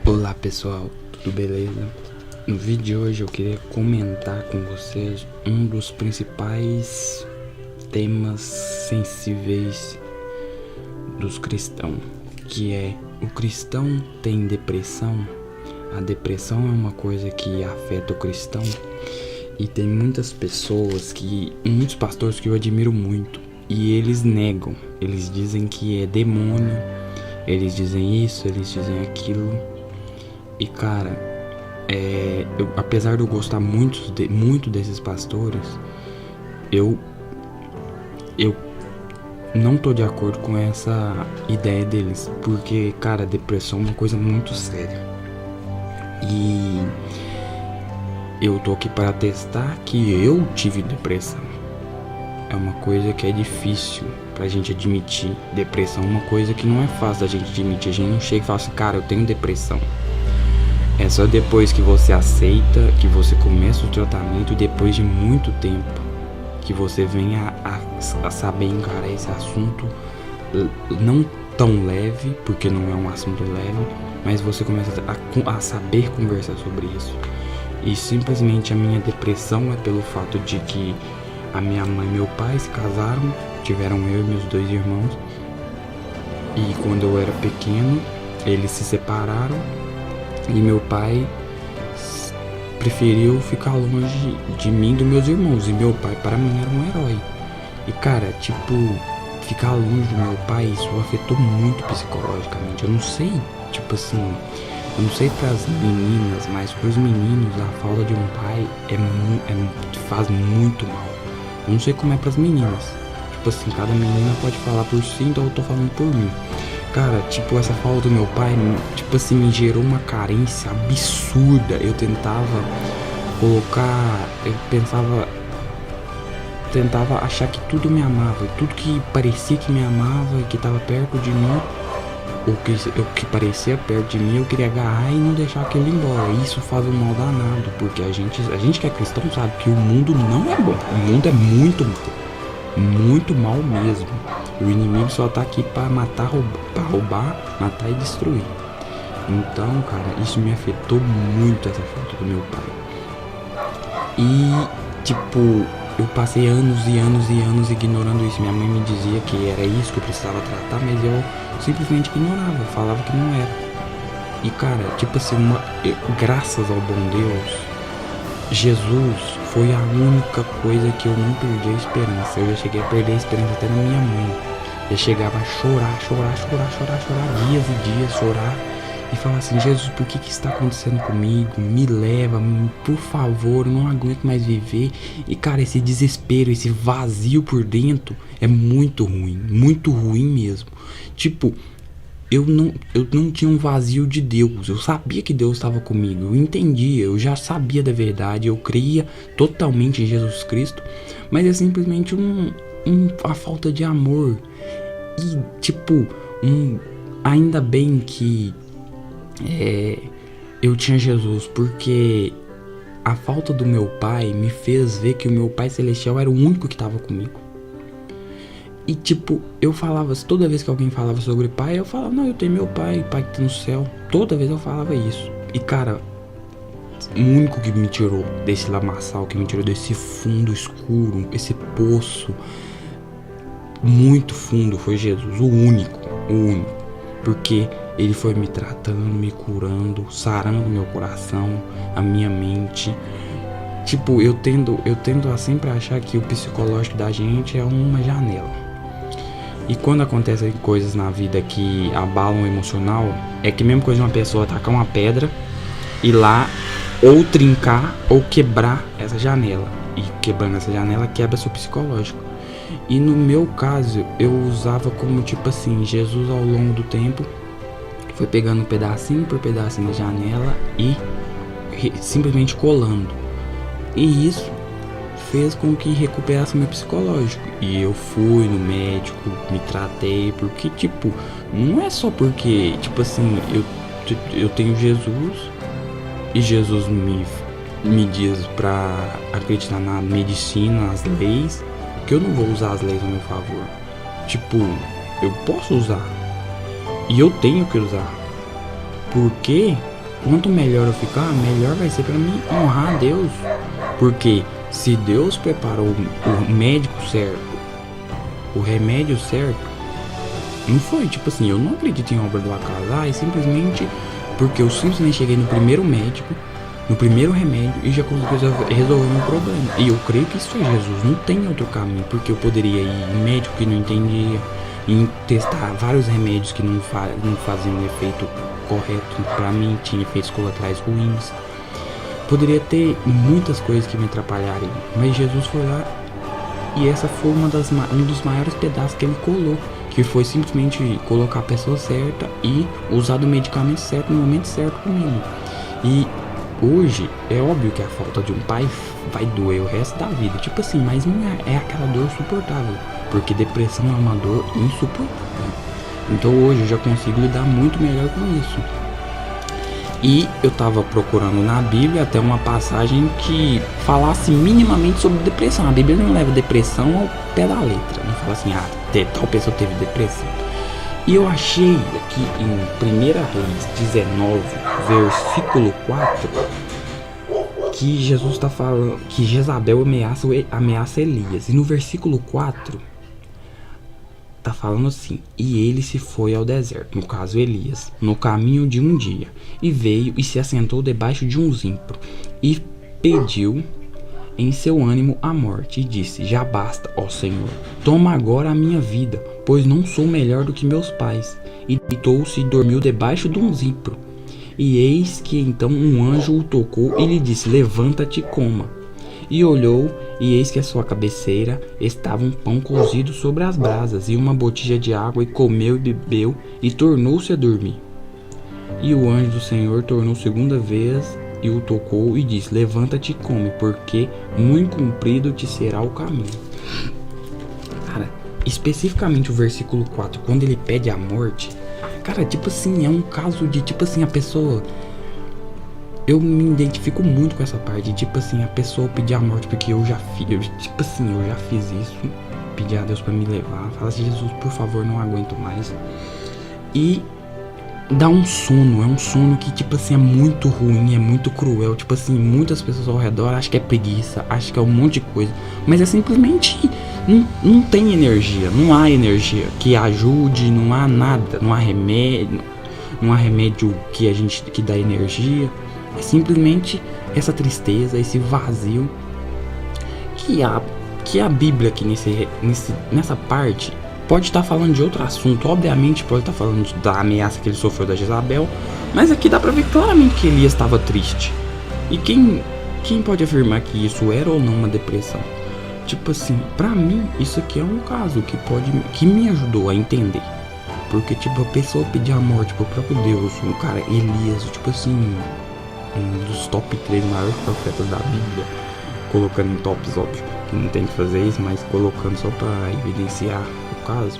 Olá pessoal, tudo beleza? No vídeo de hoje eu queria comentar com vocês um dos principais temas sensíveis dos cristãos, que é: o cristão tem depressão? A depressão é uma coisa que afeta o cristão, e tem muitas pessoas muitos pastores que eu admiro muito, e eles negam, eles dizem que é demônio, eles dizem isso, eles dizem aquilo. E cara, apesar de eu gostar muito desses pastores, eu não tô de acordo com essa ideia deles, porque cara, depressão é uma coisa muito séria. E eu tô aqui para atestar que eu tive depressão. É uma coisa que é difícil pra gente admitir. Depressão é uma coisa que não é fácil da gente admitir. A gente não chega e fala assim: cara, eu tenho depressão. É só depois que você aceita, que você começa o tratamento, e depois de muito tempo que você vem a saber encarar esse assunto, não tão leve, porque não é um assunto leve, mas você começa a saber conversar sobre isso. E simplesmente a minha depressão é pelo fato de que a minha mãe e meu pai se casaram, tiveram eu e meus 2 irmãos, e quando eu era pequeno eles se separaram. E meu pai preferiu ficar longe de mim e dos meus irmãos. E meu pai para mim era um herói. E cara, tipo, ficar longe do meu pai, isso afetou muito psicologicamente. Eu não sei, tipo assim, eu não sei pras meninas, mas pros meninos a falta de um pai faz muito mal. Eu não sei como é pras meninas. Tipo assim, cada menina pode falar por si, então eu tô falando por mim. Cara, tipo, essa falta do meu pai, tipo assim, me gerou uma carência absurda. Eu tentava achar que tudo me amava, e tudo que parecia que me amava e que tava perto de mim, o que parecia perto de mim, eu queria agarrar e não deixar aquilo embora. E isso faz um mal danado, porque a gente que é cristão sabe que o mundo não é bom, o mundo é muito mal mesmo. O inimigo só tá aqui pra matar, roubar, matar e destruir. Então, cara, isso me afetou muito, essa falta do meu pai. E, tipo, eu passei anos e anos ignorando isso. Minha mãe me dizia que era isso que eu precisava tratar, mas eu simplesmente ignorava, eu falava que não era. E, cara, tipo assim, graças ao bom Deus, Jesus foi a única coisa que eu não perdi a esperança. Eu já cheguei a perder a esperança até na minha mãe. Eu chegava a chorar dias e dias, chorar e falar assim: Jesus, por que está acontecendo comigo? Me leva, por favor, eu não aguento mais viver. E cara, esse desespero, esse vazio por dentro é muito ruim mesmo. Tipo, eu não tinha um vazio de Deus. Eu sabia que Deus estava comigo, eu entendia, eu já sabia da verdade, eu cria totalmente em Jesus Cristo, mas é simplesmente a falta de amor. E tipo, ainda bem que eu tinha Jesus, porque a falta do meu pai me fez ver que o meu pai celestial era o único que estava comigo. E tipo, eu falava, toda vez que alguém falava sobre pai, eu falava: não, eu tenho meu pai que tá no céu. Toda vez eu falava isso. E cara, o único que me tirou desse lamaçal, que me tirou desse fundo escuro, esse poço muito fundo, foi Jesus. O único. Porque ele foi me tratando, me curando, sarando meu coração, a minha mente. Tipo, eu tendo a sempre achar que o psicológico da gente é uma janela. E quando acontecem coisas na vida que abalam o emocional, é que mesmo coisa de uma pessoa tacar uma pedra e lá ou trincar ou quebrar essa janela. E quebrando essa janela quebra seu psicológico. E no meu caso, eu usava como tipo assim, Jesus ao longo do tempo foi pegando pedacinho por pedacinho da janela e simplesmente colando. E isso fez com que recuperasse meu psicológico. E eu fui no médico, me tratei, porque tipo, não é só porque, tipo assim, eu tenho Jesus e Jesus me diz pra acreditar na medicina, nas leis, que eu não vou usar as leis a meu favor. Tipo, eu posso usar e eu tenho que usar. Por quê? quanto melhor eu ficar, melhor vai ser pra mim honrar a Deus. Porque se Deus preparou o médico certo, o remédio certo, não foi tipo assim, eu não acredito em obra do acaso, e simplesmente porque eu simplesmente cheguei no primeiro médico, no primeiro remédio e já consegui resolver meu problema. E eu creio que isso foi Jesus, não tem outro caminho, porque eu poderia ir em médico que não entendia, em testar vários remédios que não faziam o efeito correto pra mim, tinha efeitos colaterais ruins. Poderia ter muitas coisas que me atrapalhariam, mas Jesus foi lá e essa foi um dos maiores pedaços que ele colou, que foi simplesmente colocar a pessoa certa e usar do medicamento certo no momento certo comigo. E hoje é óbvio que a falta de um pai vai doer o resto da vida, tipo assim, mas não é aquela dor suportável, porque depressão é uma dor insuportável. Então hoje eu já consigo lidar muito melhor com isso. E eu tava procurando na Bíblia até uma passagem que falasse minimamente sobre depressão. A Bíblia não leva depressão ao pé da letra, não fala assim, tal pessoa teve depressão. E eu achei aqui em 1 Reis 19, versículo 4, que Jesus está falando que Jezabel ameaça Elias. E no versículo 4 tá falando assim: e ele se foi ao deserto, no caso Elias, no caminho de um dia, e veio e se assentou debaixo de um zimpro, e pediu em seu ânimo a morte, e disse: já basta, ó Senhor, toma agora a minha vida, pois não sou melhor do que meus pais. E deitou-se e dormiu debaixo de um zimpro. E eis que então um anjo o tocou e lhe disse: levanta-te e coma. E olhou, e eis que à sua cabeceira estava um pão cozido sobre as brasas e uma botija de água, e comeu e bebeu, e tornou-se a dormir. E o anjo do Senhor tornou segunda vez e o tocou e disse: levanta-te e come, porque muito comprido te será o caminho. Cara, especificamente o versículo 4, quando ele pede a morte, cara, tipo assim, é um caso de, tipo assim, a pessoa... Eu me identifico muito com essa parte, tipo assim, a pessoa pedir a morte, porque eu já fiz isso, pedir a Deus pra me levar, falar assim: Jesus, por favor, não aguento mais. E dá um sono, é um sono que, tipo assim, é muito ruim, é muito cruel, tipo assim, muitas pessoas ao redor acham que é preguiça, acham que é um monte de coisa, mas é simplesmente, não tem energia, não há energia que ajude, não há nada, não há remédio que dá energia. É simplesmente essa tristeza, esse vazio que a Bíblia aqui nessa parte pode estar falando de outro assunto. Obviamente pode estar falando da ameaça que ele sofreu da Jezabel, mas aqui dá pra ver claramente que Elias estava triste. E quem pode afirmar que isso era ou não uma depressão? Tipo assim, pra mim isso aqui é um caso que me ajudou a entender. Porque tipo, a pessoa pedir a morte pro próprio Deus, um cara, Elias, tipo assim, um dos top 3 maiores profetas da Bíblia, colocando em tops, óbvio, que não tem que fazer isso, mas colocando só pra evidenciar o caso.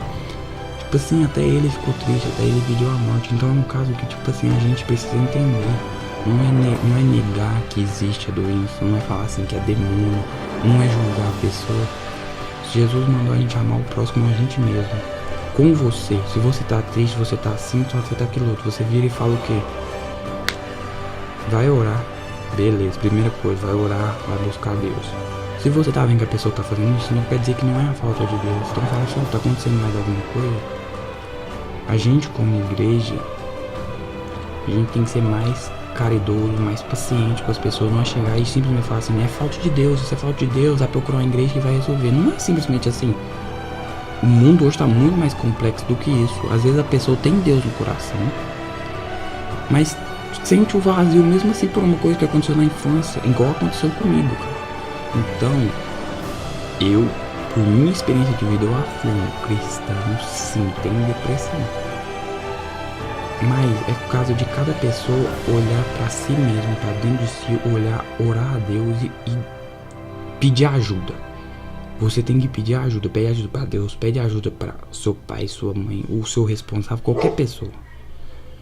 Tipo assim, até ele ficou triste, até ele pediu a morte. Então é um caso que, tipo assim, a gente precisa entender. Não é negar que existe a doença, não é falar assim que é demônio, não é julgar a pessoa. Jesus mandou a gente amar o próximo a gente mesmo. Com você, se você tá triste, você tá assim, você tá aquilo outro, você vira e fala o quê? Vai orar, beleza, primeira coisa, vai orar, vai buscar Deus. Se você tá vendo que a pessoa tá fazendo isso, não quer dizer que não é a falta de Deus. Então fala assim: tá acontecendo mais alguma coisa? A gente como igreja, a gente tem que ser mais caridoso, mais paciente com as pessoas. Não é chegar e simplesmente falar assim: é falta de Deus, isso é falta de Deus, vai procurar uma igreja que vai resolver. Não é simplesmente assim. O mundo hoje tá muito mais complexo do que isso. Às vezes a pessoa tem Deus no coração, mas sente o vazio mesmo assim por uma coisa que aconteceu na infância, igual aconteceu comigo, cara. Então, eu, por minha experiência de vida, eu afirmo: cristãos sim tem depressão. Mas é por causa de cada pessoa olhar pra si mesmo, pra dentro de si, orar a Deus e pedir ajuda. Você tem que pedir ajuda, pede ajuda pra Deus, pede ajuda pra seu pai, sua mãe, o seu responsável, qualquer pessoa.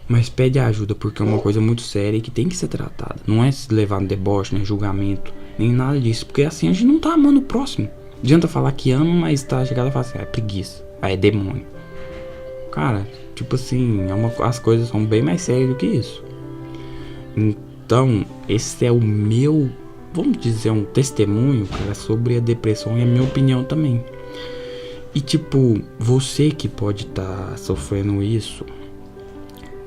Mas pede ajuda, porque é uma coisa muito séria e que tem que ser tratada. Não é se levar no deboche, nem julgamento, nem nada disso. Porque assim a gente não tá amando o próximo. Adianta falar que ama, mas tá chegado a falar assim: é preguiça, é demônio. Cara, tipo assim, as coisas são bem mais sérias do que isso. Então, esse é o meu, vamos dizer, um testemunho, cara, sobre a depressão e a minha opinião também. E tipo, você que pode estar sofrendo isso,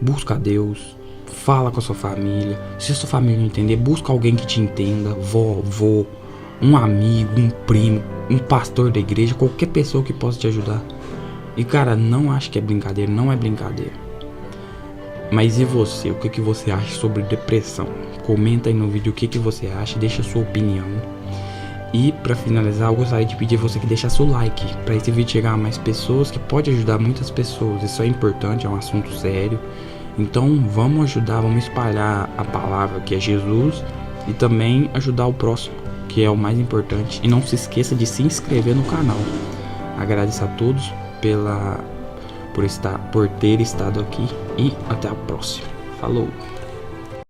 busca a Deus, fala com a sua família. Se a sua família não entender, busca alguém que te entenda, vovô, um amigo, um primo, um pastor da igreja, qualquer pessoa que possa te ajudar. E cara, não acho que é brincadeira, não é brincadeira. Mas e você? O que você acha sobre depressão? Comenta aí no vídeo o que você acha, deixa a sua opinião. E pra finalizar, eu gostaria de pedir a você que deixasse o like para esse vídeo chegar a mais pessoas, que pode ajudar muitas pessoas. Isso é importante, é um assunto sério. Então vamos ajudar, vamos espalhar a palavra que é Jesus e também ajudar o próximo, que é o mais importante. E não se esqueça de se inscrever no canal. Agradeço a todos por ter estado aqui e até a próxima. Falou!